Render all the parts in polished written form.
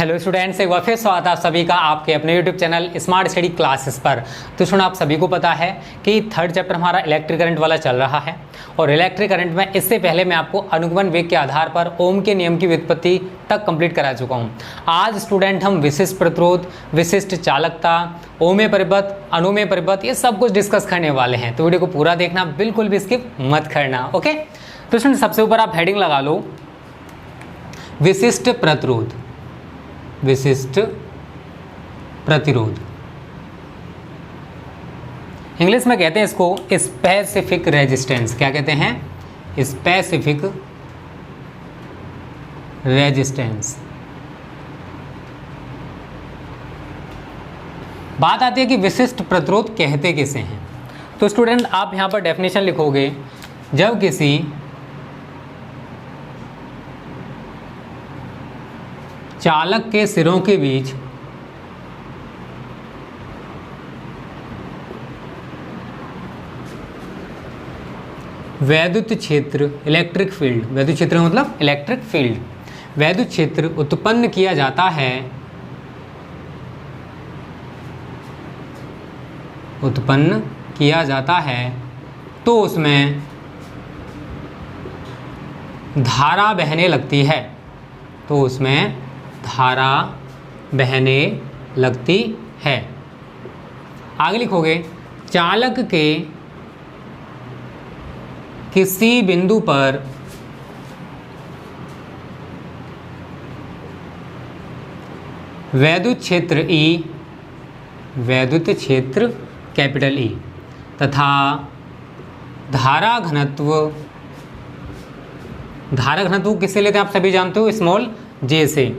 Hello students, एक बार फिर स्वागत है आप सभी का आपके अपने YouTube channel smart study classes पर। तो सुनो, आप सभी को पता है कि थर्ड चैप्टर हमारा इलेक्ट्रिक करंट वाला चल रहा है और इलेक्ट्रिक करंट में इससे पहले मैं आपको अनुगमन वेग के आधार पर ओम के नियम की व्युत्पत्ति तक कंप्लीट करा चुका हूँ। आज स्टूडेंट हम विशिष्ट प्रतिरोध, विशिष्ट चालकता, ओमे परिपथ, अनुमेय परिपथ, ये सब कुछ डिस्कस करने वाले हैं। तो वीडियो को पूरा देखना, बिल्कुल भी स्किप मत करना। ओके, तो स्टूडेंट सबसे ऊपर आप हेडिंग लगा लो विशिष्ट प्रतिरोध, विशिष्ट प्रतिरोध। इंग्लिश में कहते हैं इसको स्पेसिफिक रेजिस्टेंस। क्या कहते हैं? Specific resistance. बात आती है कि विशिष्ट प्रतिरोध कहते किसे हैं। तो स्टूडेंट आप यहां पर डेफिनेशन लिखोगे, जब किसी चालक के सिरों के बीच वैद्युत क्षेत्र, इलेक्ट्रिक फील्ड, वैद्युत क्षेत्र मतलब इलेक्ट्रिक फील्ड, वैद्युत क्षेत्र उत्पन्न किया जाता है, उत्पन्न किया जाता है, तो उसमें धारा बहने लगती है, तो उसमें धारा बहने लगती है। आगे लिखोगे, चालक के किसी बिंदु पर वैद्युत क्षेत्र E, वैद्युत क्षेत्र कैपिटल E तथा धारा घनत्व, धारा घनत्व किससे लेते हैं आप सभी जानते हो, स्मॉल जे से,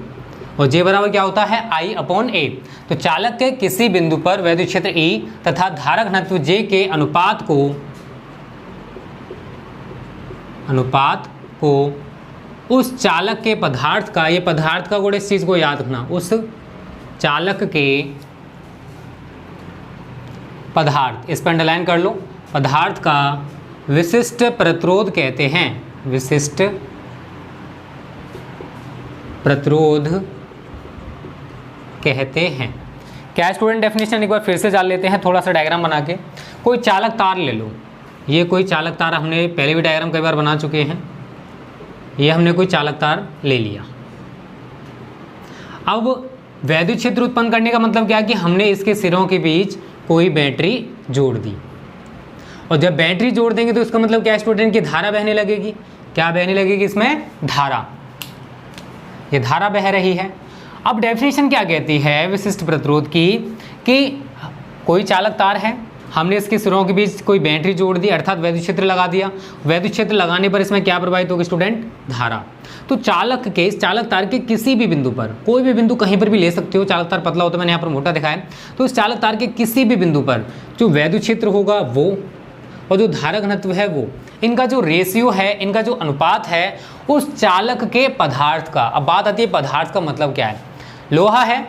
और जे बराबर क्या होता है I/A। तो चालक के किसी बिंदु पर वैद्युत क्षेत्र E तथा धारा घनत्व J के अनुपात को उस चालक के पदार्थ का, ये पदार्थ का गुण, इस चीज को याद रखना, उस चालक के पदार्थ, इस पर अंडरलाइन कर लो, पदार्थ का विशिष्ट प्रतिरोध कहते हैं, विशिष्ट प्रतिरोध कहते हैं। क्या स्टूडेंट डेफिनेशन एक बार फिर से जान लेते हैं, थोड़ा सा डायग्राम बना के। कोई चालक तार ले लो, ये कोई चालक तार, हमने पहले भी डायग्राम कई बार बना चुके हैं। ये हमने कोई चालक तार ले लिया। अब वैद्युत क्षेत्र उत्पन्न करने का मतलब क्या है कि हमने इसके सिरों के बीच कोई बैटरी जोड़ दी, और जब बैटरी जोड़ देंगे तो इसका मतलब क्या है स्टूडेंट की धारा बहने लगेगी। क्या बहने लगेगी? इसमें धारा, ये धारा बह रही है। अब डेफिनेशन क्या कहती है विशिष्ट प्रतिरोध की, कि कोई चालक तार है, हमने इसके सिरों के बीच कोई बैटरी जोड़ दी, अर्थात वैद्युत क्षेत्र लगा दिया। वैद्युत क्षेत्र लगाने पर इसमें क्या प्रवाहित होगी स्टूडेंट? धारा। तो चालक के, इस चालक तार के किसी भी बिंदु पर, कोई भी बिंदु कहीं पर भी ले सकते हो, चालक तार पतला होता है, मैंने यहाँ पर मोटा दिखाया। तो इस चालक तार के किसी भी बिंदु पर जो वैद्युत क्षेत्र होगा वो, और जो धारा घनत्व है वो, इनका जो रेशियो है, इनका जो अनुपात है उस चालक के पदार्थ का। अब बात आती है पदार्थ का मतलब क्या है। लोहा है,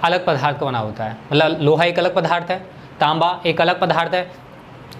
अलग पदार्थ का बना होता है, मतलब लोहा एक अलग पदार्थ है, तांबा एक अलग पदार्थ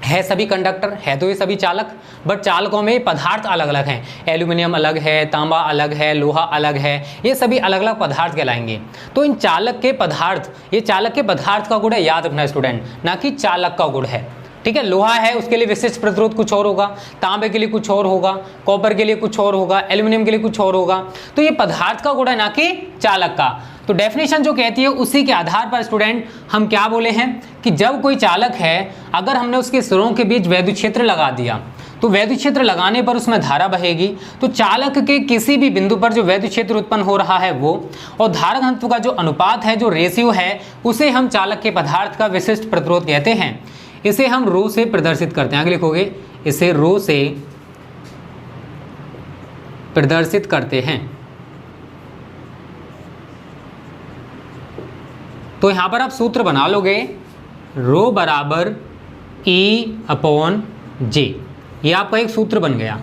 है सभी कंडक्टर, है तो ये सभी चालक, बट चालकों में पदार्थ अलग अलग हैं। एल्यूमिनियम अलग है, तांबा अलग है, लोहा अलग है, ये सभी अलग अलग पदार्थ कहलाएंगे। तो इन चालक के पदार्थ, ये चालक के पदार्थ का गुण है, याद रखना स्टूडेंट, ना कि चालक का गुण है। ठीक है, लोहा है उसके लिए विशिष्ट प्रतिरोध कुछ और होगा, तांबे के लिए कुछ और होगा, कॉपर के लिए कुछ और होगा, एल्यूमिनियम के लिए कुछ और होगा। तो ये पदार्थ का गुण है, ना कि चालक का। तो डेफिनेशन जो कहती है उसी के आधार पर स्टूडेंट हम क्या बोले हैं कि जब कोई चालक है, अगर हमने उसके सिरों के बीच वैद्युत क्षेत्र लगा दिया, तो वैद्युत क्षेत्र लगाने पर उसमें धारा बहेगी। तो चालक के किसी भी बिंदु पर जो वैद्युत क्षेत्र उत्पन्न हो रहा है वो, और धारा घनत्व का जो अनुपात है, जो रेशियो है, उसे हम चालक के पदार्थ का विशिष्ट प्रतिरोध कहते हैं। इसे हम रो से प्रदर्शित करते हैं। आगे लिखोगे, इसे रो से प्रदर्शित करते हैं। तो यहां पर आप सूत्र बना लोगे, रो बराबर E/J, ये आपका एक सूत्र बन गया।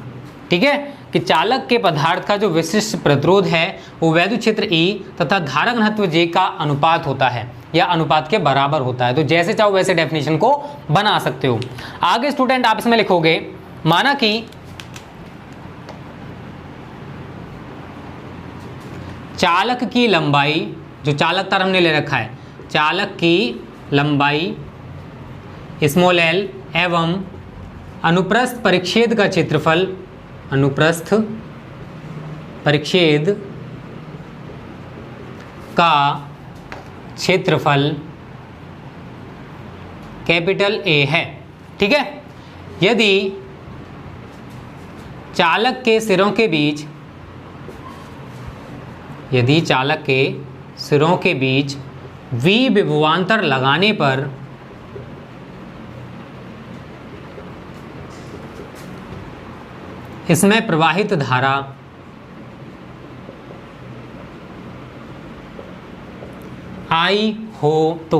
ठीक है, कि चालक के पदार्थ का जो विशिष्ट प्रतिरोध है वो वैद्युत क्षेत्र E तथा धारा घनत्व J का अनुपात होता है, या अनुपात के बराबर होता है। तो जैसे चाहो वैसे डेफिनेशन को बना सकते हो। आगे स्टूडेंट आप इसमें लिखोगे, माना कि चालक की लंबाई, जो चालक तार हमने ले रखा है, चालक की लंबाई स्मॉल एल एवं अनुप्रस्थ परिच्छेद का क्षेत्रफल, अनुप्रस्थ परिच्छेद का क्षेत्रफल कैपिटल ए है। ठीक है, यदि चालक के सिरों के बीच, यदि चालक के सिरों के बीच V विभवांतर लगाने पर इसमें प्रवाहित धारा I हो तो,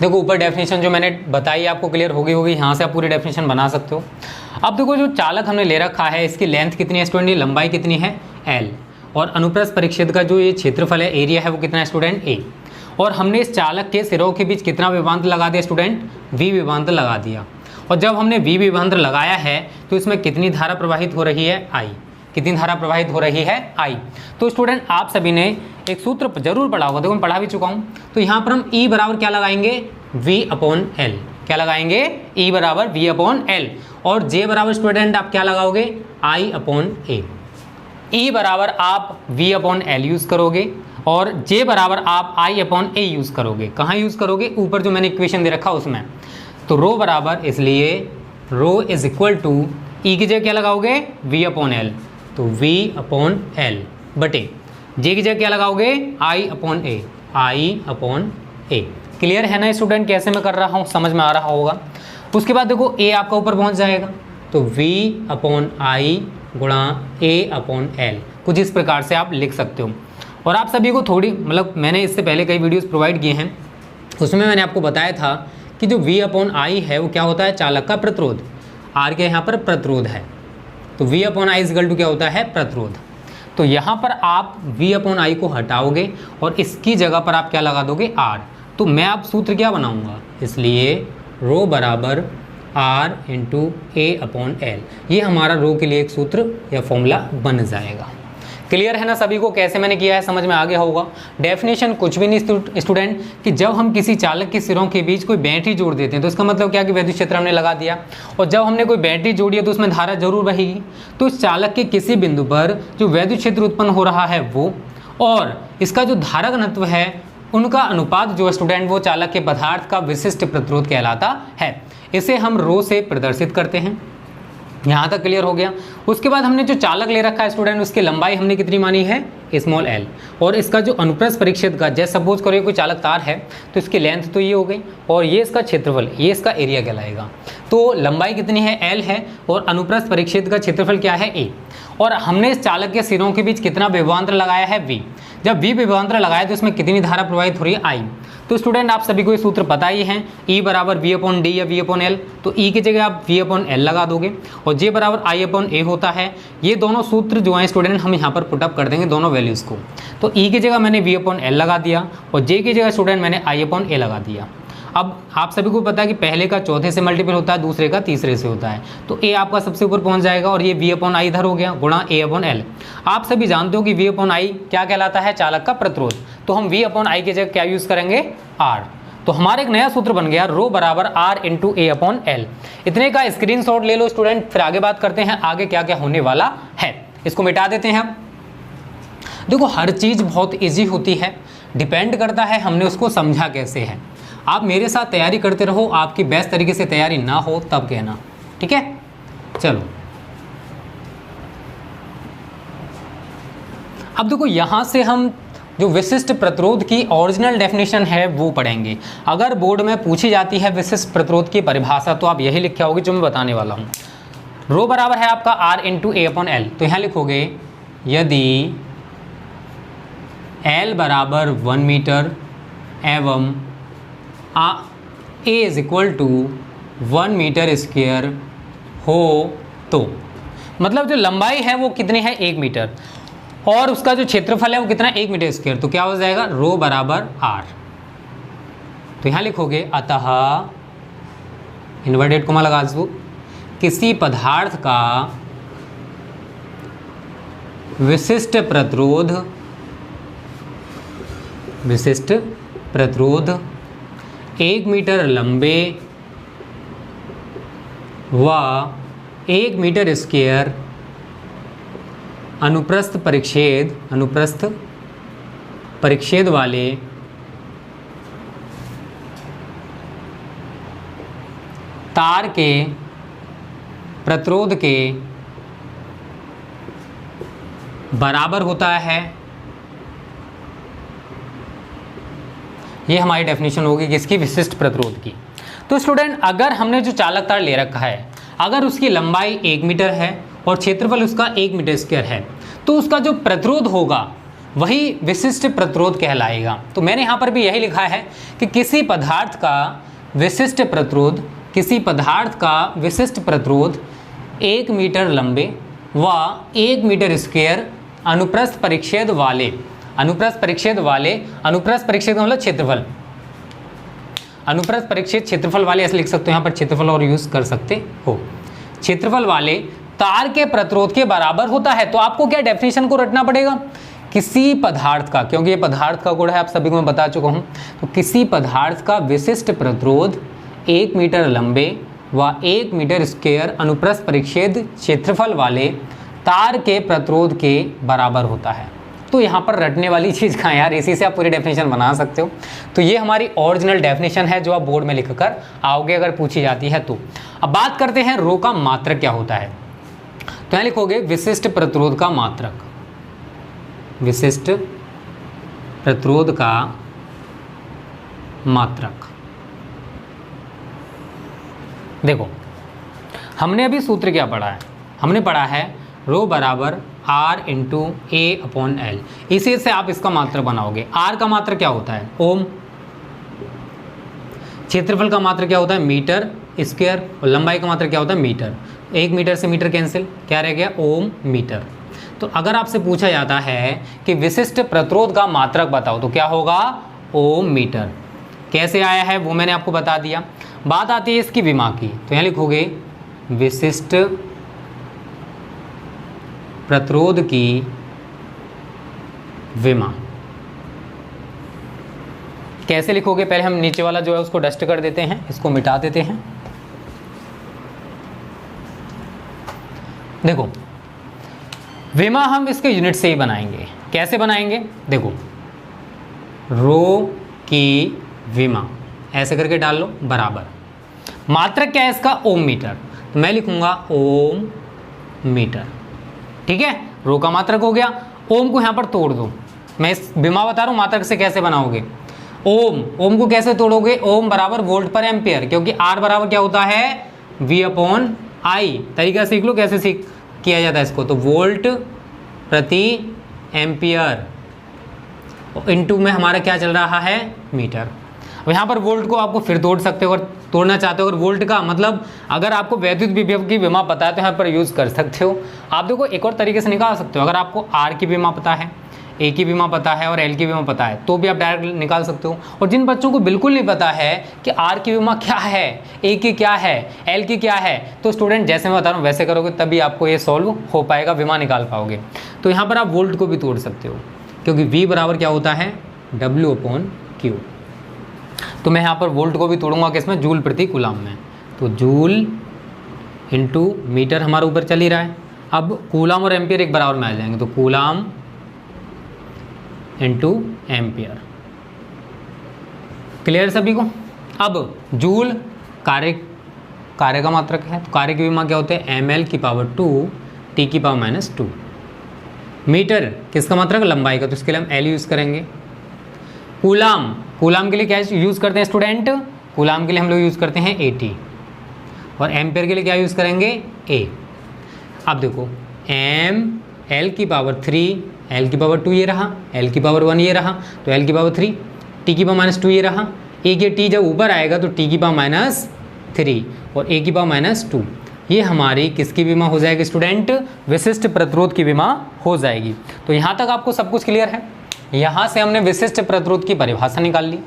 देखो ऊपर डेफिनेशन जो मैंने बताई आपको क्लियर होगी, यहाँ से आप पूरी डेफिनेशन बना सकते हो। अब देखो जो चालक हमने ले रखा है इसकी लेंथ कितनी है स्टूडेंट, लंबाई कितनी है L, और अनुप्रस्थ परिच्छेद का जो ये क्षेत्रफल है, एरिया है, वो कितना है स्टूडेंट A, और हमने इस चालक के सिरों के बीच कितना विभवांतर लगा दिया स्टूडेंट, V विभवांतर लगा दिया। और जब हमने V विभवांतर लगाया है तो इसमें कितनी धारा प्रवाहित हो रही है, I, कितनी धारा प्रवाहित हो रही है, I। तो स्टूडेंट आप सभी ने एक सूत्र जरूर पढ़ा होगा, देखो मैं पढ़ा भी चुका हूँ। तो यहाँ पर हम E बराबर क्या लगाएंगे, V/L, क्या लगाएंगे, E बराबर V/L, और J बराबर स्टूडेंट आप क्या लगाओगे, I/A। E बराबर आप V/L यूज़ करोगे और J बराबर आप I/A यूज़ करोगे। कहाँ यूज़ करोगे, ऊपर जो मैंने इक्वेशन दे रखा उसमें। तो रो बराबर, इसलिए रो इज इक्वल टू E की जगह क्या लगाओगे, V/L, तो V/L बटे J की जगह क्या लगाओगे, I/A, I/A। क्लियर है ना स्टूडेंट, कैसे मैं कर रहा हूँ, समझ में आ रहा होगा। उसके बाद देखो A आपका ऊपर पहुँच जाएगा, तो V/I गुणा A/L, कुछ इस प्रकार से आप लिख सकते हो। और आप सभी को थोड़ी, मतलब मैंने इससे पहले कई वीडियोस प्रोवाइड किए हैं, उसमें मैंने आपको बताया था कि जो V/I है वो क्या होता है, चालक का प्रतिरोध, R के यहाँ पर प्रतिरोध है, तो V/I इक्वल टू क्या होता है, प्रतिरोध। तो यहाँ पर आप V/I को हटाओगे और इसकी जगह पर आप क्या लगा दोगे, R। तो मैं आप सूत्र क्या बनाऊँगा, इसलिए रो बराबर R इंटू A/L, ये हमारा रो के लिए एक सूत्र या फॉर्मूला बन जाएगा। क्लियर है ना सभी को, कैसे मैंने किया है, समझ में आ गया होगा। डेफिनेशन कुछ भी नहीं स्टूडेंट, कि जब हम किसी चालक के सिरों के बीच कोई बैटरी जोड़ देते हैं तो इसका मतलब क्या कि विद्युत क्षेत्र हमने लगा दिया, और जब हमने कोई बैटरी जोड़ी है तो उसमें धारा जरूर बहेगी। तो इस चालक के किसी बिंदु पर जो विद्युत क्षेत्र उत्पन्न हो रहा है वो, और इसका जो धारा घनत्व है, उनका अनुपात जो है स्टूडेंट, वो चालक के पदार्थ का विशिष्ट प्रतिरोध कहलाता है। इसे हम रो से प्रदर्शित करते हैं। यहाँ तक क्लियर हो गया। उसके बाद हमने जो चालक ले रखा है स्टूडेंट, उसकी लंबाई हमने कितनी मानी है, स्मॉल एल, और इसका जो अनुप्रस्थ परिच्छेद का, जैसे सपोज करो कोई चालक तार है तो इसकी लेंथ तो ये हो गई, और ये इसका क्षेत्रफल, ये इसका एरिया कहलाएगा। तो लंबाई कितनी है, एल है, और अनुप्रस्थ परिच्छेद का क्षेत्रफल क्या है, ए। और हमने इस चालक के सिरों के बीच कितना विभवांतर लगाया है, वी। जब वी विभवांतर लगाया तो इसमें कितनी धारा प्रवाहित हो रही है, आई। तो स्टूडेंट आप सभी को ये सूत्र पता ही है, E बराबर V/D या V/L। तो E की जगह आप V/L लगा दोगे, और J बराबर I/A होता है। ये दोनों सूत्र जो हैं स्टूडेंट हम यहाँ पर पुटअप कर देंगे दोनों वैल्यूज़ को। तो E की जगह मैंने V/L लगा दिया, और J की जगह स्टूडेंट मैंने I/A लगा दिया। अब आप सभी को पता है कि पहले का चौथे से मल्टीपल होता है, दूसरे का तीसरे से होता है। तो A आपका सबसे ऊपर पहुंच जाएगा, और ये V/I इधर हो गया, गुणा A/L। आप सभी जानते हो कि V/I क्या कहलाता है, चालक का प्रतिरोध। तो हम V/I की जगह क्या यूज़ करेंगे, R। तो हमारा एक नया सूत्र बन गया, रो बराबर R इंटू A/L। इतने का स्क्रीनशॉट ले लो स्टूडेंट, फिर आगे बात करते हैं आगे क्या क्या होने वाला है। इसको मिटा देते हैं हम। देखो हर चीज़ बहुत ईजी होती है, डिपेंड करता है हमने उसको समझा कैसे है। आप मेरे साथ तैयारी करते रहो, आपकी बेस्ट तरीके से तैयारी ना हो तब कहना, ठीक है। चलो अब देखो यहाँ से हम जो विशिष्ट प्रतिरोध की ओरिजिनल डेफिनेशन है वो पढ़ेंगे। अगर बोर्ड में पूछी जाती है विशिष्ट प्रतिरोध की परिभाषा तो आप यही लिखे होगे जो मैं बताने वाला हूँ। रो बराबर है आपका R इंटू A/L। तो यहाँ लिखोगे यदि L बराबर 1 मीटर एवं A is equal to 1 metre square हो तो, मतलब जो लंबाई है वो कितनी है, 1 मीटर, और उसका जो क्षेत्रफल है वो कितना, 1 मीटर स्क्वायर। तो क्या हो जाएगा, रो बराबर R। तो यहाँ लिखोगे अतः इन्वर्टेड कोमा लगा दो, किसी पदार्थ का विशिष्ट प्रतिरोध 1 मीटर लंबे व 1 मीटर स्क्वायर अनुप्रस्थ परिच्छेद वाले तार के प्रतिरोध के बराबर होता है। ये हमारी डेफिनेशन होगी किसकी, विशिष्ट प्रतिरोध की। तो स्टूडेंट अगर हमने जो चालक तार ले रखा है, अगर उसकी लंबाई 1 मीटर है और क्षेत्रफल उसका 1 मीटर स्क्वायर है, तो उसका जो प्रतिरोध होगा वही विशिष्ट प्रतिरोध कहलाएगा। तो मैंने यहाँ पर भी यही लिखा है कि किसी पदार्थ का विशिष्ट प्रतिरोध 1 मीटर लंबे व 1 मीटर स्क्वायर अनुप्रस्थ परिच्छेद वाले अनुप्रस्थ परिच्छेद का मतलब क्षेत्रफल, अनुप्रस्थ परिच्छेद क्षेत्रफल वाले ऐसे लिख सकते हो, यहाँ पर क्षेत्रफल और यूज कर सकते हो, क्षेत्रफल वाले तार के प्रतिरोध के बराबर होता है। तो आपको क्या डेफिनेशन को रटना पड़ेगा, किसी पदार्थ का, क्योंकि ये पदार्थ का गुण है, आप सभी को मैं बता चुका हूँ, तो किसी पदार्थ का विशिष्ट प्रतिरोध 1 मीटर लंबे व 1 मीटर स्क्वायर अनुप्रस्थ परिच्छेद क्षेत्रफल वाले तार के प्रतिरोध के बराबर होता है। तो यहाँ पर रटने वाली चीज़ कहाँ है यार, इसी से आप पूरी डेफिनेशन बना सकते हो। तो ये हमारी ओरिजिनल डेफिनेशन है जो आप बोर्ड में लिखकर आओगे अगर पूछी जाती है तो। अब बात करते हैं रो का मात्रक क्या होता है। तो यहाँ लिखोगे विशिष्ट प्रतिरोध का मात्रक, विशिष्ट प्रतिरोध का मात्रक। देखो हमने अभी सूत्र क्या पढ़ा है, हमने पढ़ा है रो बराबर R इंटू ए अपॉन एल। इसी से आप इसका मात्रक बनाओगे। R का मात्रक क्या होता है, ओम। क्षेत्रफल का मात्रक क्या होता है, मीटर स्क्वायर। और लंबाई का मात्रक क्या होता है, मीटर। 1 मीटर से मीटर कैंसिल, क्या रह गया, ओम मीटर। तो अगर आपसे पूछा जाता है कि विशिष्ट प्रतिरोध का मात्रक बताओ तो क्या होगा, ओम मीटर। कैसे आया है वो मैंने आपको बता दिया। बात आती है इसकी विमा की, तो यहाँ लिखोगे विशिष्ट प्रतिरोध की विमा। कैसे लिखोगे, पहले हम नीचे वाला जो है उसको डस्ट कर देते हैं, इसको मिटा देते हैं। देखो विमा हम इसके यूनिट से ही बनाएंगे। कैसे बनाएंगे, देखो रो की विमा ऐसे करके डाल लो बराबर, मात्रक क्या है इसका, ओम मीटर। तो मैं लिखूंगा ओम मीटर, ठीक है। रो का मात्रक हो गया, ओम को यहाँ पर तोड़ दो। मैं इस विमा बता रहा हूँ मात्रक से कैसे बनाओगे। ओम को कैसे तोड़ोगे, ओम बराबर वोल्ट पर एम्पियर, क्योंकि आर बराबर क्या होता है, वी अपॉन आई। तरीका सीख लो कैसे सीख किया जाता है इसको। तो वोल्ट प्रति एम्पियर इनटू में हमारा क्या चल रहा है, मीटर। अब यहाँ पर वोल्ट को आपको फिर तोड़ सकते हो अगर तोड़ना चाहते हो। अगर वोल्ट का मतलब अगर आपको वैद्युत विभव की विमा पता है तो यहाँ पर यूज़ कर सकते हो। आप देखो एक और तरीके से निकाल सकते हो। अगर आपको आर की विमा पता है, ए की विमा पता है और एल की विमा पता है तो भी आप डायरेक्ट निकाल सकते हो। और जिन बच्चों को बिल्कुल नहीं पता है कि आर की विमा क्या है, ए की क्या है, एल की क्या है, तो स्टूडेंट जैसे मैं बता रहा हूँ वैसे करोगे तभी आपको ये सॉल्व हो पाएगा, विमा निकाल पाओगे। तो यहाँ पर आप वोल्ट को भी तोड़ सकते हो, क्योंकि वी बराबर क्या होता है, डब्ल्यू अपॉन क्यू। तो मैं यहाँ पर वोल्ट को भी तोड़ूंगा किसमें, जूल प्रति कूलाम में। तो जूल इंटू मीटर हमारे ऊपर चल ही रहा है। अब कूलाम और एम्पियर एक बराबर में आ जाएंगे, तो कूलाम इंटू एम्पियर। क्लियर सभी को। अब जूल कार्य का मात्रक है, तो कार्य की विमा क्या होते हैं, ml की पावर 2 t की पावर -2। मीटर किसका मात्रक, लंबाई का, तो इसके लिए हम l यूज़ करेंगे। कूलाम के लिए क्या यूज़ करते हैं स्टूडेंट, कूलाम के लिए हम लोग यूज़ करते हैं AT। और एम्पियर के लिए क्या यूज़ करेंगे, A। अब देखो l की पावर 3, l की पावर 2 ये रहा, l की पावर 1 ये रहा, तो l की पावर 3, t की पावर -2 ये रहा। a के t जब ऊपर आएगा तो t की पावर -3 और a की पावर -2। ये हमारी किसकी विमा हो जाएगी स्टूडेंट, विशिष्ट प्रतिरोध की विमा हो जाएगी। तो यहाँ तक आपको सब कुछ क्लियर है। यहाँ से हमने विशिष्ट प्रतिरोध की परिभाषा निकाल ली।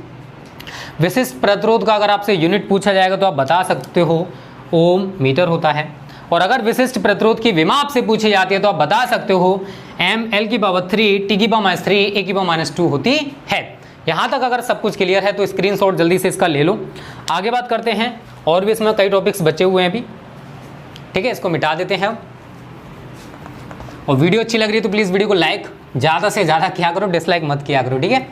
विशिष्ट प्रतिरोध का अगर आपसे यूनिट पूछा जाएगा तो आप बता सकते हो ओम मीटर होता है। और अगर विशिष्ट प्रतिरोध की विमा आपसे पूछी जाती है तो आप बता सकते हो ml3 t⁻³ a⁻² होती है। यहाँ तक अगर सब कुछ क्लियर है तो स्क्रीनशॉट जल्दी से इसका ले लो। आगे बात करते हैं, और भी इसमें कई टॉपिक्स बचे हुए हैं अभी, ठीक है, इसको मिटा देते हैं। और वीडियो अच्छी लग रही है तो प्लीज़ वीडियो को लाइक ज़्यादा से ज़्यादा किया करो, डिसलाइक मत किया करो, ठीक है।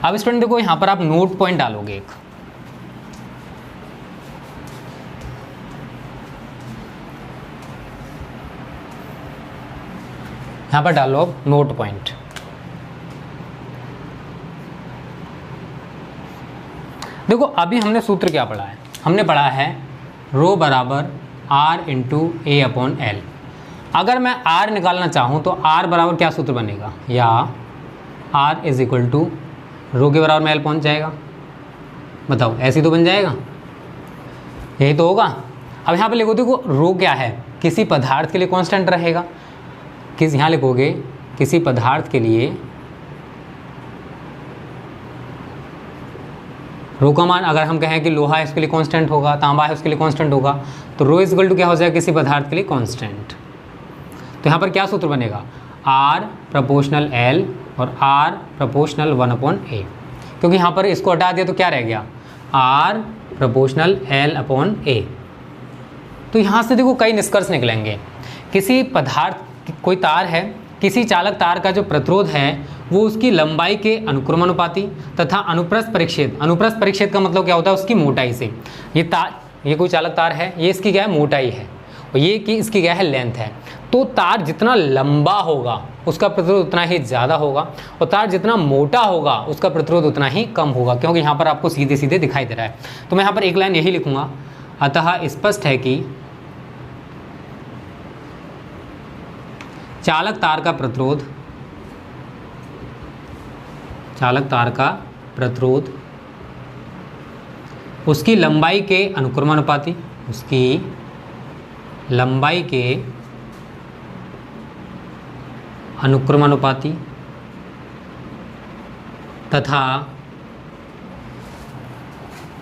अब स्टूडेंट देखो, यहाँ पर आप नोट पॉइंट डालोगे एक, यहाँ पर डालो अब नोट पॉइंट। देखो अभी हमने सूत्र क्या पढ़ा है, हमने पढ़ा है रो बराबर R × A/L। अगर मैं R निकालना चाहूँ तो R बराबर क्या सूत्र बनेगा, या R = रो के बराबर में L पहुँच जाएगा। बताओ ऐसे तो बन जाएगा, यही तो होगा। अब यहाँ पे लिखो, देखो रो क्या है, किसी पदार्थ के लिए कांस्टेंट रहेगा। यहाँ लिखोगे किसी पदार्थ के लिए रो का मान, अगर हम कहें कि लोहा है उसके लिए कांस्टेंट होगा, तांबा है उसके लिए कांस्टेंट होगा, तो रो = क्या हो जाएगा, किसी पदार्थ के लिए कांस्टेंट। तो यहाँ पर क्या सूत्र बनेगा, R ∝ L और R ∝ 1/A। क्योंकि यहाँ पर इसको हटा दिया तो क्या रह गया, R ∝ L/A। तो यहाँ से देखो कई निष्कर्ष निकलेंगे। किसी पदार्थ, कोई तार है, किसी चालक तार का जो प्रतिरोध है वो उसकी लंबाई के अनुक्रमानुपाती तथा अनुप्रस्थ परिच्छेद का मतलब क्या होता है, उसकी मोटाई से। ये कोई चालक तार है, ये इसकी क्या है, मोटाई है, और ये कि इसकी क्या है, लेंथ है। तो तार जितना लंबा होगा उसका प्रतिरोध उतना ही ज़्यादा होगा, और तार जितना मोटा होगा उसका प्रतिरोध उतना ही कम होगा, क्योंकि यहाँ पर आपको सीधे सीधे दिखाई दे रहा है। तो मैं यहाँ पर एक लाइन यही लिखूँगा, अतः स्पष्ट है कि चालक तार का प्रतिरोध उसकी लंबाई के अनुक्रमानुपाती, तथा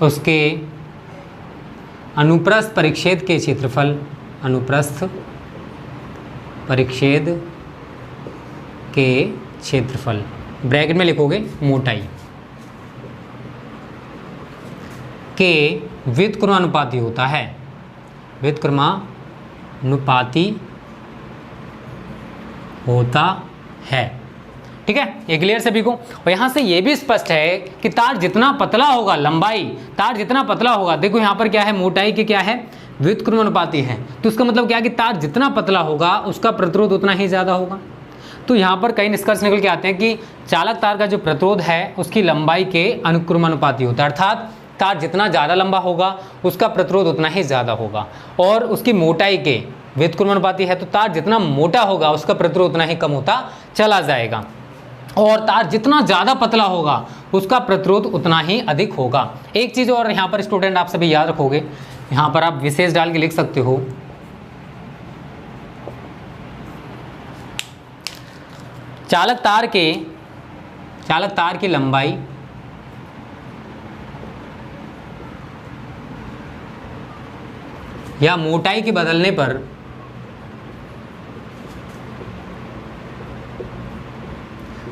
उसके अनुप्रस्थ परिच्छेद के क्षेत्रफल, ब्रैकेट में लिखोगे मोटाई के व्युत्क्रमानुपाती होता है, ठीक है। ये क्लियर सभी को। और यहाँ से ये भी स्पष्ट है कि तार जितना पतला होगा, तार जितना पतला होगा, देखो यहाँ पर क्या है, मोटाई के क्या है, व्युत्क्रमानुपाती है। तो इसका मतलब क्या है कि तार जितना पतला होगा उसका प्रतिरोध उतना ही ज़्यादा होगा। तो यहाँ पर कई निष्कर्ष निकल के आते हैं कि चालक तार का जो प्रतिरोध है उसकी लंबाई के अनुक्रमानुपाती होता है, अर्थात तार जितना ज़्यादा लंबा होगा उसका प्रतिरोध उतना ही ज़्यादा होगा, और उसकी मोटाई के व्युत्क्रमानुपाती है, तो तार जितना मोटा होगा उसका प्रतिरोध उतना ही कम होता चला जाएगा, और तार जितना ज़्यादा पतला होगा उसका प्रतिरोध उतना ही अधिक होगा। एक चीज़ और यहाँ पर स्टूडेंट आप सभी याद रखोगे, यहाँ पर आप विशेष डाल के लिख सकते हो, चालक तार की लंबाई या मोटाई के बदलने पर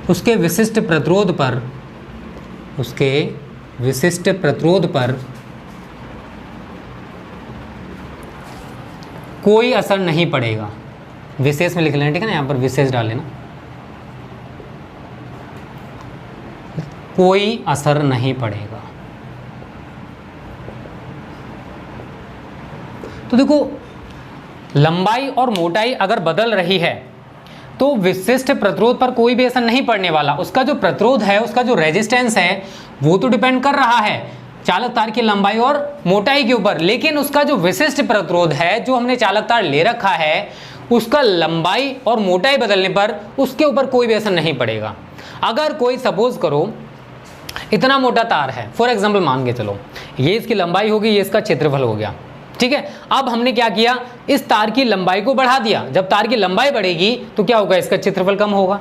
उसके विशिष्ट प्रतिरोध पर कोई असर नहीं पड़ेगा। विशेष में लिख लेना, ठीक है ना, यहाँ पर विशेष डाल लेना, कोई असर नहीं पड़ेगा। तो देखो लंबाई और मोटाई अगर बदल रही है तो विशिष्ट प्रतिरोध पर कोई भी असर नहीं पड़ने वाला। उसका जो प्रतिरोध है, उसका जो रेजिस्टेंस है वो तो डिपेंड कर रहा है चालक तार की लंबाई और मोटाई के ऊपर, लेकिन उसका जो विशिष्ट प्रतिरोध है जो हमने चालक तार ले रखा है उसका लंबाई और मोटाई बदलने पर उसके ऊपर कोई भी असर नहीं पड़ेगा। अगर कोई सपोज करो इतना मोटा तार है, फॉर एग्जाम्पल मान के चलो ये इसकी लंबाई होगी, ये इसका क्षेत्रफल हो गया, ठीक है। अब हमने क्या किया, इस तार की लंबाई को बढ़ा दिया। जब तार की लंबाई बढ़ेगी तो क्या होगा, इसका क्षेत्रफल कम होगा।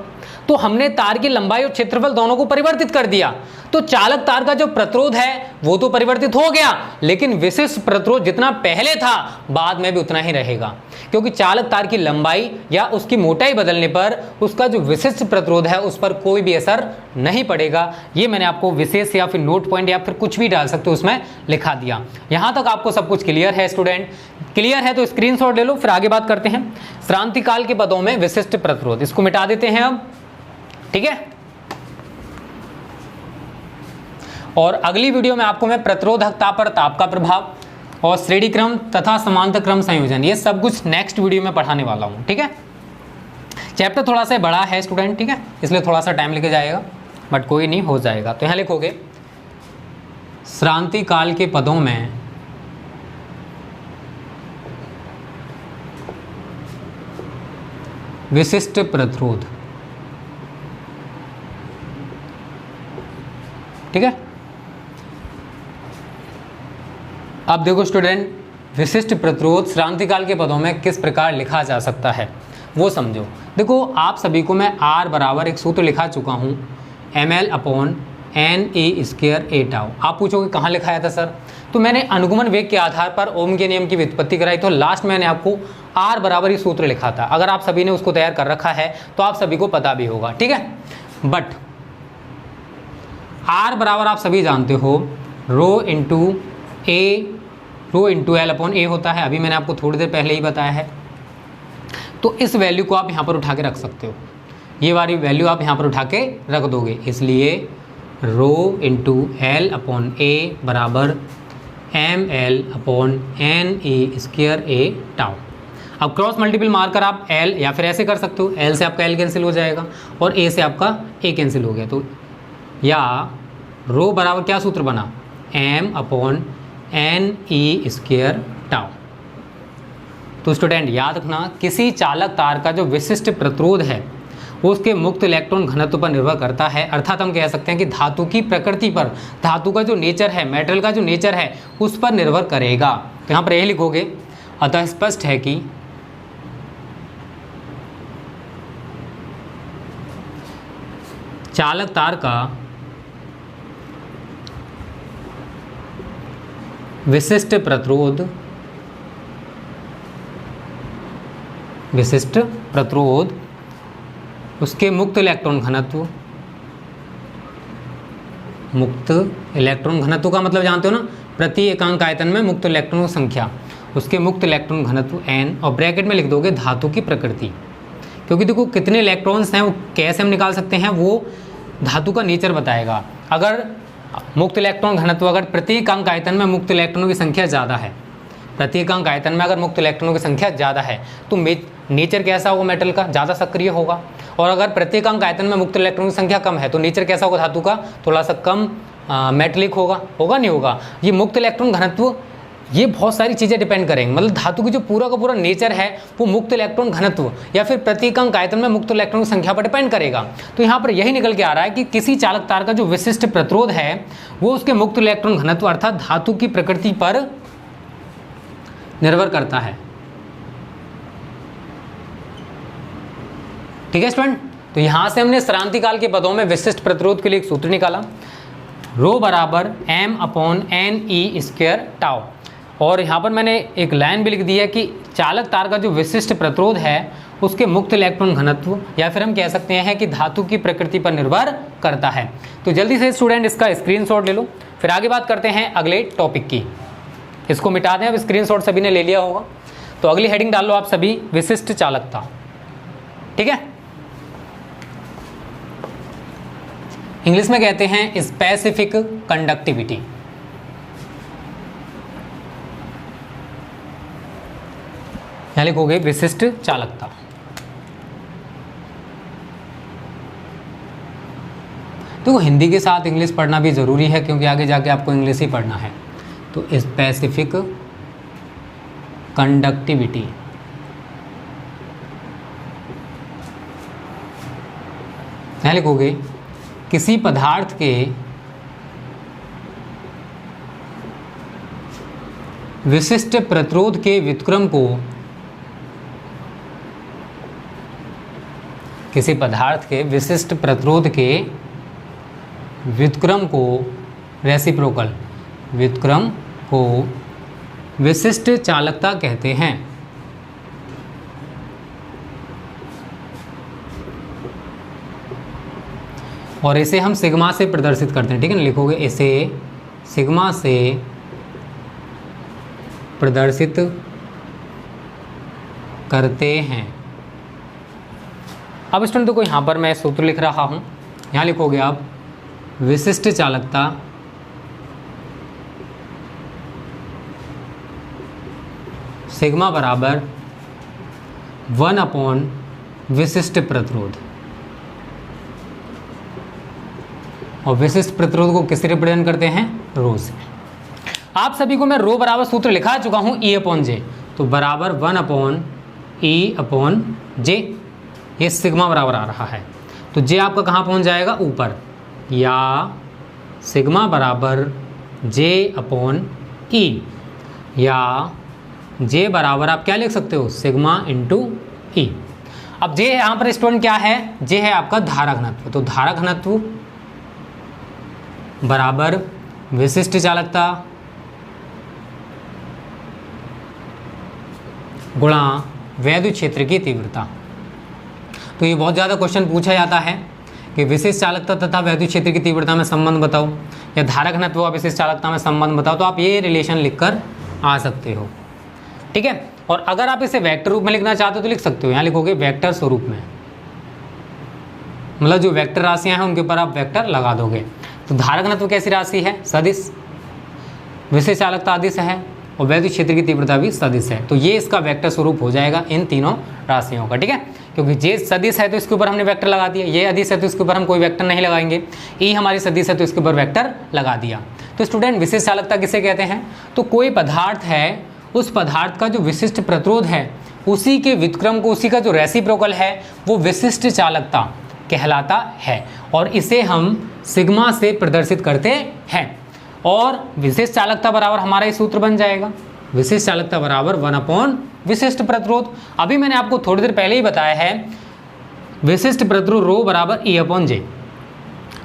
तो हमने तार की लंबाई और क्षेत्रफल दोनों को परिवर्तित कर दिया, तो चालक तार का जो प्रतिरोध है वो तो परिवर्तित हो गया, लेकिन विशिष्ट प्रतिरोध जितना पहले था बाद में भी उतना ही रहेगा, क्योंकि चालक तार की लंबाई या उसकी मोटाई बदलने पर उसका जो विशिष्ट प्रतिरोध है उस पर कोई भी असर नहीं पड़ेगा। ये मैंने आपको विशेष या फिर नोट पॉइंट या फिर कुछ भी डाल सकते हो उसमें लिखा दिया। यहां तक आपको सब कुछ क्लियर है स्टूडेंट? क्लियर है तो स्क्रीनशॉट ले लो, फिर आगे बात करते हैं। क्रांतिकाल के पदों में विशिष्ट प्रतिरोध, इसको मिटा देते हैं अब, ठीक है। और अगली वीडियो में आपको मैं प्रतिरोधकता पर ताप का प्रभाव और श्रेणी क्रम तथा समांतर क्रम संयोजन, ये सब कुछ नेक्स्ट वीडियो में पढ़ाने वाला हूं, ठीक है। चैप्टर थोड़ा सा बड़ा है स्टूडेंट, ठीक है, इसलिए थोड़ा सा टाइम लेके जाएगा, बट कोई नहीं, हो जाएगा। तो यहां लिखोगे क्रांतिकाल के पदों में विशिष्ट प्रतिरोध, ठीक है। अब देखो स्टूडेंट, विशिष्ट प्रतिरोध क्रांतिकाल के पदों में किस प्रकार लिखा जा सकता है वो समझो। देखो आप सभी को मैं R बराबर एक सूत्र लिखा चुका हूँ ml/NA²A टाउ। आप पूछोगे कहाँ लिखाया था सर? तो मैंने अनुगमन वेग के आधार पर ओम के नियम की व्युत्पत्ति कराई, तो लास्ट मैंने आपको R बराबर ही सूत्र लिखा था। अगर आप सभी ने उसको तैयार कर रखा है तो आप सभी को पता भी होगा, ठीक है। बट R बराबर आप सभी जानते हो रो इंटू L/A होता है, अभी मैंने आपको थोड़ी देर पहले ही बताया है। तो इस वैल्यू को आप यहाँ पर उठा के रख सकते हो, ये वाली वैल्यू आप यहाँ पर उठा के रख दोगे, इसलिए रो इंटू L/A बराबर ml/NA² टाउ। अब क्रॉस मल्टीपल मारकर आप L या फिर ऐसे कर सकते हो, L से आपका L कैंसिल हो जाएगा और A से आपका A कैंसिल हो गया, तो या रो बराबर क्या सूत्र बना m/NE² टाउ। तो स्टूडेंट याद रखना, किसी चालक तार का जो विशिष्ट प्रतिरोध है वो उसके मुक्त इलेक्ट्रॉन घनत्व पर निर्भर करता है। अर्थात हम कह सकते हैं कि धातु की प्रकृति पर, धातु का जो नेचर है, मेटल का जो नेचर है उस पर निर्भर करेगा। तो यहाँ पर यही लिखोगे, अतः स्पष्ट है कि चालक तार का विशिष्ट प्रतिरोध उसके मुक्त इलेक्ट्रॉन घनत्व, मुक्त इलेक्ट्रॉन घनत्व का मतलब जानते हो ना, प्रति एकांक आयतन में मुक्त इलेक्ट्रॉनों की संख्या, उसके मुक्त इलेक्ट्रॉन घनत्व n, और ब्रैकेट में लिख दोगे धातु की प्रकृति, क्योंकि देखो कितने इलेक्ट्रॉन्स हैं वो कैसे हम निकाल सकते हैं, वो धातु का नेचर बताएगा। अगर मुक्त इलेक्ट्रॉन घनत्व, अगर प्रति एकांक आयतन में मुक्त इलेक्ट्रॉनों की संख्या ज़्यादा है, प्रति एकांक आयतन में अगर मुक्त इलेक्ट्रॉनों की संख्या ज़्यादा है तो नेचर कैसा होगा मेटल का, ज़्यादा सक्रिय होगा। और अगर प्रति एकांक आयतन में मुक्त इलेक्ट्रॉनों की संख्या कम है तो नेचर कैसा होगा धातु का, थोड़ा सा कम मेटलिक होगा नहीं होगा। ये मुक्त इलेक्ट्रॉन घनत्व, ये बहुत सारी चीज़ें डिपेंड करेंगे, मतलब धातु की जो पूरा का पूरा नेचर है वो मुक्त इलेक्ट्रॉन घनत्व या फिर प्रति एकांक आयतन में मुक्त इलेक्ट्रॉन की संख्या पर डिपेंड करेगा। तो यहाँ पर यही निकल के आ रहा है कि किसी चालक तार का जो विशिष्ट प्रतिरोध है वो उसके मुक्त इलेक्ट्रॉन घनत्व अर्थात धातु की प्रकृति पर निर्भर करता है, ठीक है स्टूडेंट। तो यहाँ से हमने क्रांतिकाल के पदों में विशिष्ट प्रतिरोध के लिए एक सूत्र निकाला, रो बराबर m/Ne² टाउ। और यहाँ पर मैंने एक लाइन भी लिख दी है कि चालक तार का जो विशिष्ट प्रतिरोध है उसके मुक्त इलेक्ट्रॉन घनत्व या फिर हम कह सकते हैं कि धातु की प्रकृति पर निर्भर करता है। तो जल्दी से स्टूडेंट इसका स्क्रीनशॉट ले लो, फिर आगे बात करते हैं अगले टॉपिक की। इसको मिटा दें, अब स्क्रीनशॉट सभी ने ले लिया होगा। तो अगली हेडिंग डाल लो आप सभी, विशिष्ट चालकता, ठीक है। इंग्लिश में कहते हैं स्पेसिफिक कंडक्टिविटी। यहाँ लिखोगे विशिष्ट चालकता। तो हिंदी के साथ इंग्लिश पढ़ना भी ज़रूरी है क्योंकि आगे जाके आपको इंग्लिश ही पढ़ना है। तो स्पेसिफिक कंडक्टिविटी, यहाँ लिखोगे किसी पदार्थ के विशिष्ट प्रतिरोध के व्युत्क्रम को, किसी पदार्थ के विशिष्ट प्रतिरोध के व्युत्क्रम को, रेसिप्रोकल व्युत्क्रम को विशिष्ट चालकता कहते हैं। और इसे हम सिग्मा से प्रदर्शित करते हैं, ठीक है ना, लिखोगे इसे सिग्मा से प्रदर्शित करते हैं। अब स्टूडेंट देखो यहाँ पर मैं सूत्र लिख रहा हूँ, यहाँ लिखोगे आप विशिष्ट चालकता सिग्मा बराबर 1 अपॉन विशिष्ट प्रतिरोध, और विशिष्ट प्रतिरोध को किससे रिप्रेजेंट करते हैं, रो से। आप सभी को मैं रो बराबर सूत्र लिखा चुका हूँ E अपॉन जे, तो बराबर 1 अपॉन E अपॉन जे, ये सिग्मा बराबर आ रहा है, तो जे आपका कहाँ पहुँच जाएगा, ऊपर, या सिग्मा बराबर जे अपॉन ई, या जे बराबर आप क्या लिख सकते हो, सिग्मा इंटू ई। अब जे यहाँ पर स्टूडेंट क्या है, जे है आपका धारा घनत्व, तो धारा घनत्व बराबर विशिष्ट चालकता गुणा वैद्युत क्षेत्र की तीव्रता। तो ये बहुत ज़्यादा क्वेश्चन पूछा जाता है कि विशिष्ट चालकता तथा वैद्युत क्षेत्र की तीव्रता में संबंध बताओ, या धारा घनत्व और विशिष्ट चालकता में संबंध बताओ, तो आप ये रिलेशन लिखकर आ सकते हो, ठीक है। और अगर आप इसे वेक्टर रूप में लिखना चाहते हो तो लिख सकते हो, यहाँ लिखोगे वेक्टर स्वरूप में, मतलब जो वेक्टर राशियाँ हैं उनके ऊपर आप वेक्टर लगा दोगे। तो धारा घनत्व कैसी राशि है, सदिश, विशिष्ट चालकता अदिश है, और वैद्युत क्षेत्र की तीव्रता भी सदिश है, तो ये इसका वेक्टर स्वरूप हो जाएगा इन तीनों राशियों का, ठीक है। क्योंकि जे सदिश है तो इसके ऊपर हमने वेक्टर लगा दिया, ये अदिश है तो इसके ऊपर हम कोई वेक्टर नहीं लगाएंगे, ई हमारी सदिश है तो इसके ऊपर वेक्टर लगा दिया। तो स्टूडेंट विशिष्ट चालकता किसे कहते हैं, तो कोई पदार्थ है, उस पदार्थ का जो विशिष्ट प्रतिरोध है उसी के व्युत्क्रम को, उसी का जो रेसिप्रोकल है वो विशिष्ट चालकता कहलाता है, और इसे हम सिग्मा से प्रदर्शित करते हैं। और विशिष्ट चालकता बराबर हमारा ये सूत्र बन जाएगा, विशिष्ट चालकता बराबर 1 अपॉन विशिष्ट प्रतिरोध। अभी मैंने आपको थोड़ी देर पहले ही बताया है विशिष्ट प्रतिरोध रो बराबर E अपॉन जे।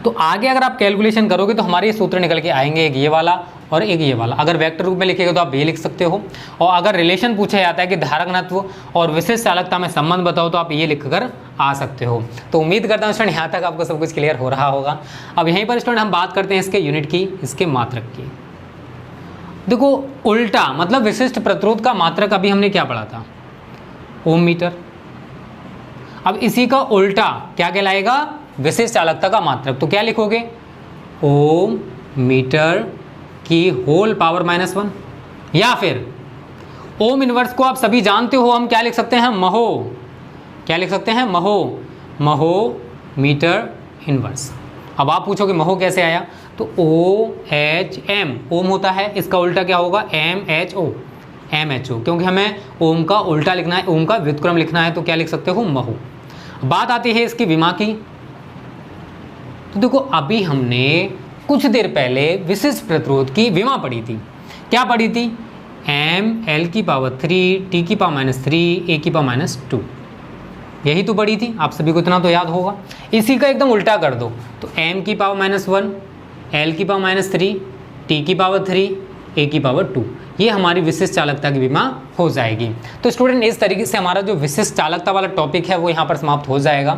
तो आगे अगर आप कैलकुलेशन करोगे तो हमारे ये सूत्र निकल के आएंगे, एक ये वाला और एक ये वाला। अगर वेक्टर रूप में लिखेगा तो आप ये लिख सकते हो, और अगर रिलेशन पूछा जाता है कि धारा घनत्व और विशिष्ट चालकता में संबंध बताओ तो आप ये लिख कर आ सकते हो। तो उम्मीद करता हूँ स्टूडेंट यहाँ तक आपको सब कुछ क्लियर हो रहा होगा। अब यहीं पर स्टूडेंट हम बात करते हैं इसके यूनिट की, इसके मात्रक की। देखो उल्टा मतलब विशिष्ट प्रतिरोध का मात्रक अभी हमने क्या पढ़ा था, ओम मीटर। अब इसी का उल्टा क्या कहलाएगा, विशिष्ट चालकता का मात्रक। तो क्या लिखोगे, ओम मीटर की होल पावर -1, या फिर ओम इनवर्स को आप सभी जानते हो, हम क्या लिख सकते हैं, महो। क्या लिख सकते हैं, महो, महो मीटर इनवर्स। अब आप पूछोगे महो कैसे आया, तो OHM ओम होता है, इसका उल्टा क्या होगा, MHO, MHO। क्योंकि हमें ओम का उल्टा लिखना है, ओम का व्युत्क्रम लिखना है, तो क्या लिख सकते हो, महो। बात आती है इसकी विमा की। तो देखो अभी हमने कुछ देर पहले विशिष्ट प्रतिरोध की विमा पढ़ी थी। क्या पढ़ी थी, mL3, T⁻3, A⁻2, यही तो पढ़ी थी, आप सभी को इतना तो याद होगा। इसी का एकदम उल्टा कर दो, तो m⁻1, L⁻3, T⁻3, A⁻2, ये हमारी विशिष्ट चालकता की विमा हो जाएगी। तो स्टूडेंट इस तरीके से हमारा जो विशिष्ट चालकता वाला टॉपिक है वो यहाँ पर समाप्त हो जाएगा।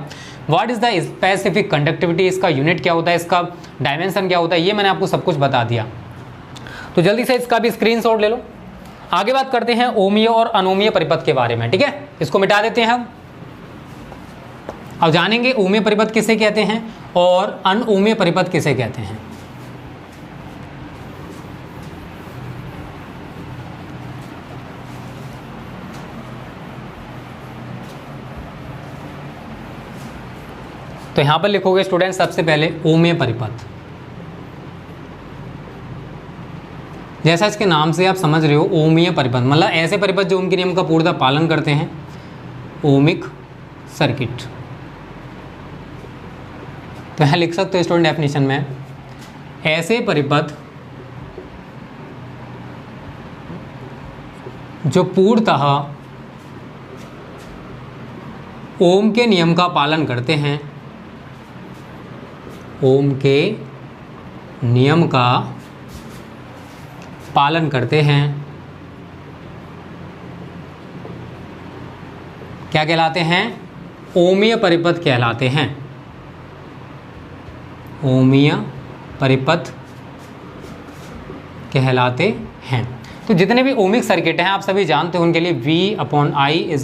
What is the specific conductivity, इसका यूनिट क्या होता है, इसका डायमेंशन क्या होता है, ये मैंने आपको सब कुछ बता दिया। तो जल्दी से इसका भी स्क्रीनशॉट ले लो। आगे बात करते हैं ओमीय और अनोमीय परिपथ के बारे में, ठीक है। इसको मिटा देते हैं हम। अब जानेंगे ओमीय परिपथ किसे कहते हैं और अनओमीय परिपथ किसे कहते हैं। तो यहां पर लिखोगे स्टूडेंट सबसे पहले ओमीय परिपथ। जैसा इसके नाम से आप समझ रहे हो, ओमीय परिपथ मतलब ऐसे परिपथ जो ओम के नियम का पूर्णतः पालन करते हैं, ओमिक सर्किट। तो यहाँ लिख सकते हो स्टूडेंट डेफिनेशन में, ऐसे परिपथ जो पूर्णतः ओम के नियम का पालन करते हैं, ओम के नियम का पालन करते हैं, क्या कहलाते हैं, ओमीय परिपथ कहलाते हैं। ओमीय परिपथ कहलाते हैं। तो जितने भी ओमिक सर्किट हैं आप सभी जानते हो उनके लिए V/I =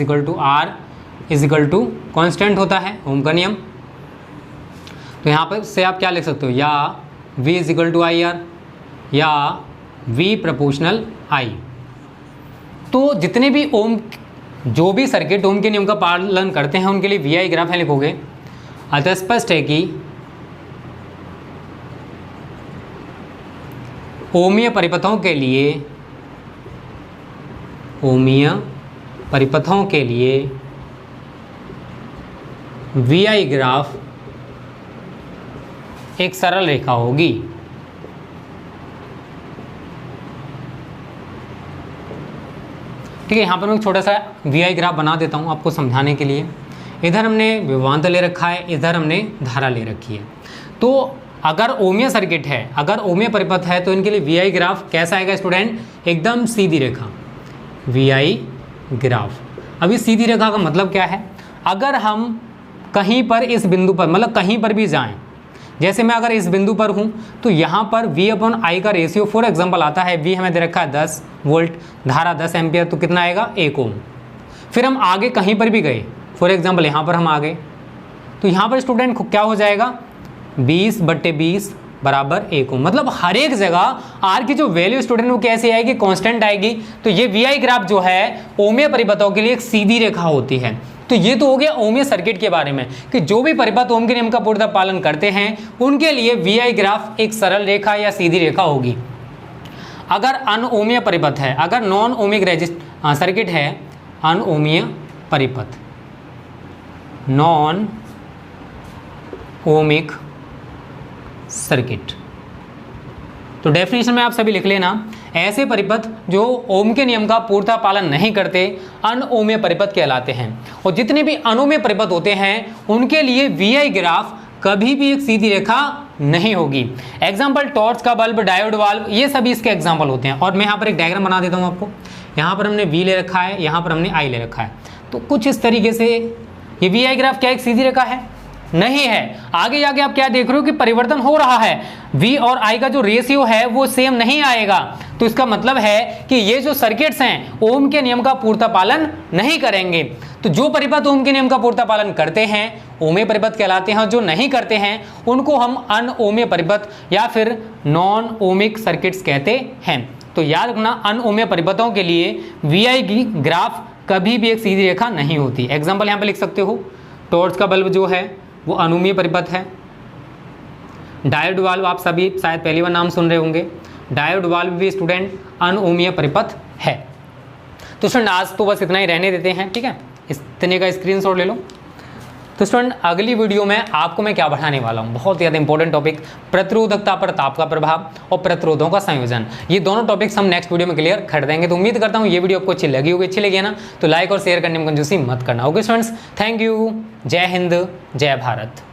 R = कांस्टेंट होता है, ओम का नियम। तो यहाँ पर से आप क्या लिख सकते हो, या V = IR या V प्रोपोर्शनल I। तो जितने भी ओम, जो भी सर्किट ओम के नियम का पालन करते हैं उनके लिए VI ग्राफ है लिखोगे। अतः स्पष्ट है कि ओमीय परिपथों के लिए, ओमीय परिपथों के लिए VI ग्राफ एक सरल रेखा होगी। ठीक है, यहाँ पर मैं एक छोटा सा VI ग्राफ बना देता हूँ आपको समझाने के लिए। इधर हमने विभवांतर ले रखा है, इधर हमने धारा ले रखी है। तो अगर ओमीय सर्किट है, अगर ओमीय परिपथ है तो इनके लिए VI ग्राफ कैसा आएगा स्टूडेंट, एकदम सीधी रेखा, VI ग्राफ। अभी सीधी रेखा का मतलब क्या है, अगर हम कहीं पर इस बिंदु पर, मतलब कहीं पर भी जाएं, जैसे मैं अगर इस बिंदु पर हूं तो यहाँ पर V/I का रेशियो फॉर एग्जांपल आता है, V हमें दे रखा है 10 वोल्ट, धारा 10 एम्पियर, तो कितना आएगा 1 ओम। फिर हम आगे कहीं पर भी गए, फॉर एग्जांपल यहाँ पर हम आ गए, तो यहाँ पर स्टूडेंट क्या हो जाएगा 20/20 = 1 ओम। मतलब हर एक जगह आर की जो वैल्यू स्टूडेंट वो कैसे आएगी, कांस्टेंट आएगी। तो ये VI ग्राफ जो है ओमीय परिपथों के लिए एक सीधी रेखा होती है। तो ये तो हो गया ओमीय सर्किट के बारे में कि जो भी परिपथ ओम के नियम का पूर्णतः पालन करते हैं उनके लिए VI ग्राफ एक सरल रेखा या सीधी रेखा होगी। अगर अनओमीय परिपथ है, अगर नॉन ओमिक सर्किट है, अनओमीय परिपथ, नॉन ओमिक सर्किट, तो डेफिनेशन में आप सभी लिख लेना, ऐसे परिपथ जो ओम के नियम का पूर्णतः पालन नहीं करते अनओमीय परिपथ कहलाते हैं। और जितने भी अनओमीय परिपथ होते हैं उनके लिए VI ग्राफ कभी भी एक सीधी रेखा नहीं होगी। एग्जाम्पल टॉर्च का बल्ब, डायोड वाल्व, ये सभी इसके एग्जाम्पल होते हैं। और मैं यहाँ पर एक डायग्राम बना देता हूँ आपको। यहाँ पर हमने V ले रखा है, यहाँ पर हमने I ले रखा है। तो कुछ इस तरीके से ये VI ग्राफ क्या एक सीधी रेखा है? नहीं है। आगे जाके आप क्या देख रहे हो कि परिवर्तन हो रहा है, V और I का जो रेशियो है वो सेम नहीं आएगा। तो इसका मतलब है कि ये जो सर्किट्स हैं ओम के नियम का पूर्णतः पालन नहीं करेंगे। तो जो परिपथ ओम के नियम का पूर्णतः पालन करते हैं ओमीय परिपथ कहलाते हैं, और जो नहीं करते हैं उनको हम अनओमीय परिपथ या फिर नॉन ओमिक सर्किट्स कहते हैं। तो याद रखना, अनओमीय परिपथों के लिए VI की ग्राफ कभी भी एक सीधी रेखा नहीं होती। एग्जाम्पल यहाँ पे लिख सकते हो, टॉर्च का बल्ब जो है वो अनओमीय परिपथ है। डायोड वाल्व आप सभी शायद पहली बार नाम सुन रहे होंगे, डायोड वाल्व भी स्टूडेंट अनओमीय परिपथ है। तो स्टूडेंट आज तो बस इतना ही रहने देते हैं, ठीक है, इतने का स्क्रीनशॉट ले लो। तो स्टूडेंट अगली वीडियो में आपको मैं क्या बढ़ाने वाला हूँ, बहुत ज़्यादा इंपॉर्टेंट टॉपिक, प्रतिरोधकता पर ताप का प्रभाव और प्रतिरोधों का संयोजन। ये दोनों टॉपिक्स हम नेक्स्ट वीडियो में क्लियर कर देंगे। तो उम्मीद करता हूँ ये वीडियो आपको अच्छी लगी होगी। अच्छी लगी है ना, तो लाइक और शेयर करने में कंजूसी मत करना। ओके स्टूडेंट्स, थैंक यू, जय हिंद, जय भारत।